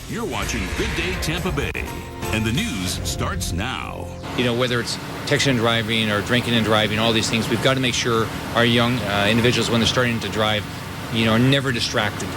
You're watching Good Day Tampa Bay, and the news starts now. You know, whether it's texting and driving or drinking and driving, all these things, we've got to make sure our young individuals, when they're starting to drive, are never distracted.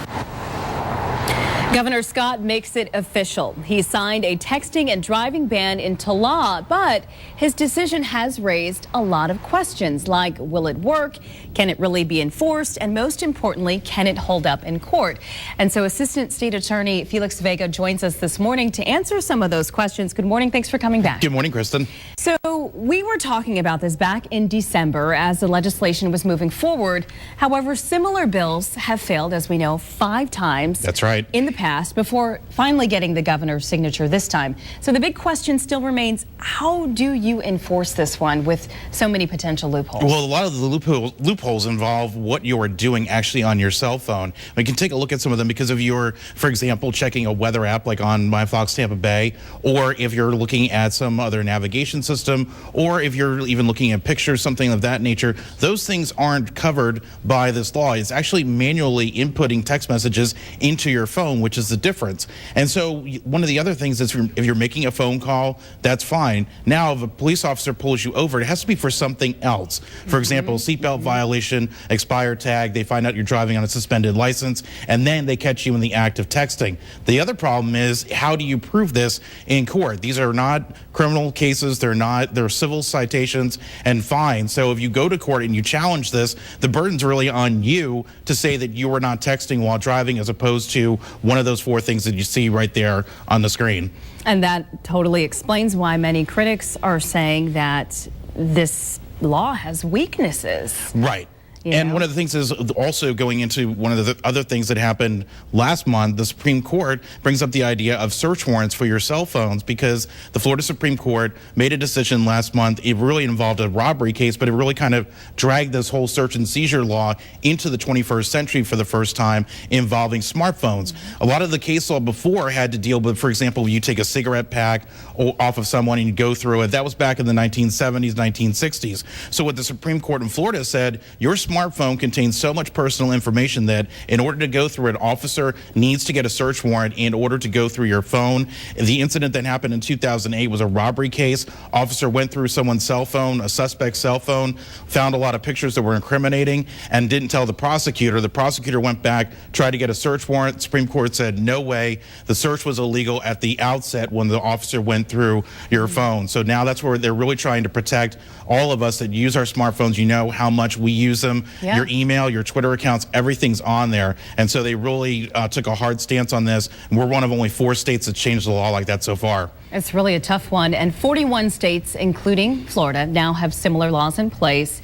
Governor Scott makes it official. He signed a texting and driving ban into law, but his decision has raised a lot of questions like, will it work? Can it really be enforced? And most importantly, can it hold up in court? And so Assistant State Attorney Felix Vega joins us this morning to answer some of those questions. Good morning. Thanks for coming back. Good morning, Kristen. So we were talking about this back in December as the legislation was moving forward. However, similar bills have failed, as we know, 5 times. That's right. In the past before finally getting the governor's signature this time. So the big question still remains, how do you enforce this one with so many potential loopholes? Well, a lot of the loopholes involve what you are doing actually on your cell phone. We can take a look at some of them because if you're, for example, checking a weather app like on My Fox Tampa Bay, or if you're looking at some other navigation system, or if you're even looking at pictures, something of that nature, those things aren't covered by this law. It's actually manually inputting text messages into your phone, which is the difference. And so one of the other things is if you're making a phone call, that's fine. Now, if a police officer pulls you over, it has to be for something else. For example, seatbelt violation, expired tag, they find out you're driving on a suspended license, and then they catch you in the act of texting. The other problem is, how do you prove this in court? These are not criminal cases, they're civil citations and fines. So if you go to court and you challenge this, the burden's really on you to say that you were not texting while driving, as opposed to one of those 4 things that you see right there on the screen. And that totally explains why many critics are saying that this law has weaknesses. Right. And one of the things is also going into one of the other things that happened last month, the Supreme Court brings up the idea of search warrants for your cell phones, because the Florida Supreme Court made a decision last month. It really involved a robbery case, but it really kind of dragged this whole search and seizure law into the 21st century for the first time, involving smartphones. A lot of the case law before had to deal with, for example, you take a cigarette pack off of someone and you go through it. That was back in the 1970s, 1960s. So what the Supreme Court in Florida said, your smartphone contains so much personal information that in order to go through it, an officer needs to get a search warrant in order to go through your phone. The incident that happened in 2008 was a robbery case. Officer went through someone's cell phone, a suspect's cell phone, found a lot of pictures that were incriminating, and didn't tell the prosecutor. The prosecutor went back, tried to get a search warrant. Supreme Court said, no way. The search was illegal at the outset when the officer went through your phone. So now that's where they're really trying to protect all of us that use our smartphones. You know how much we use them. Yeah. Your email, your Twitter accounts, everything's on there. And so they really took a hard stance on this. And we're one of only 4 states that changed the law like that so far. It's really a tough one. And 41 states, including Florida, now have similar laws in place.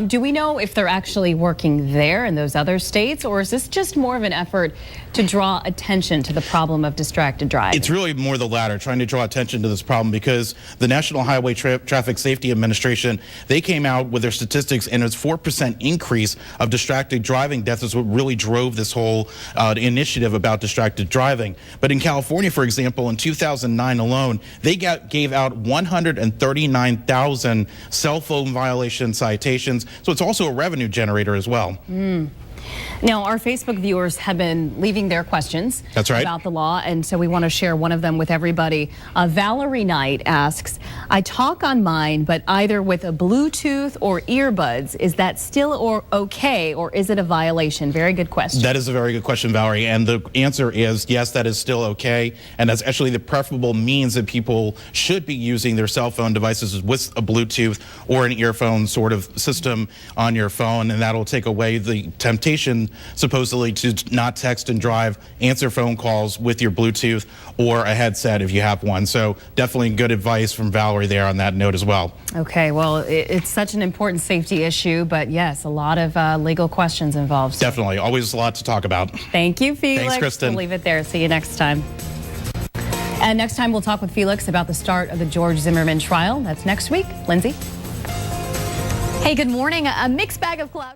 Do we know if they're actually working there in those other states, or is this just more of an effort to draw attention to the problem of distracted driving? It's really more the latter, trying to draw attention to this problem, because the National Highway Traffic Safety Administration, they came out with their statistics, and it's 4% increase of distracted driving deaths is what really drove this whole initiative about distracted driving. But in California, for example, in 2009 alone, they gave out 139,000 cell phone violation citations. So it's also a revenue generator as well. Now, our Facebook viewers have been leaving their questions about the law, and so we want to share one of them with everybody. Valerie Knight asks, I talk on mine, but either with a Bluetooth or earbuds. Is that still okay, or is it a violation? Very good question. That is a very good question, Valerie, and the answer is yes, that is still okay, and that's actually the preferable means that people should be using their cell phone devices, with a Bluetooth or an earphone sort of system on your phone, and that'll take away the temptation supposedly to not text and drive, answer phone calls with your Bluetooth or a headset if you have one. So definitely good advice from Valerie there on that note as well. Okay, well, it's such an important safety issue, but yes, a lot of legal questions involved. So. Definitely, always a lot to talk about. Thank you, Felix. Thanks, Kristen. We'll leave it there. See you next time. And next time we'll talk with Felix about the start of the George Zimmerman trial. That's next week. Lindsay? Hey, good morning. A mixed bag of clouds.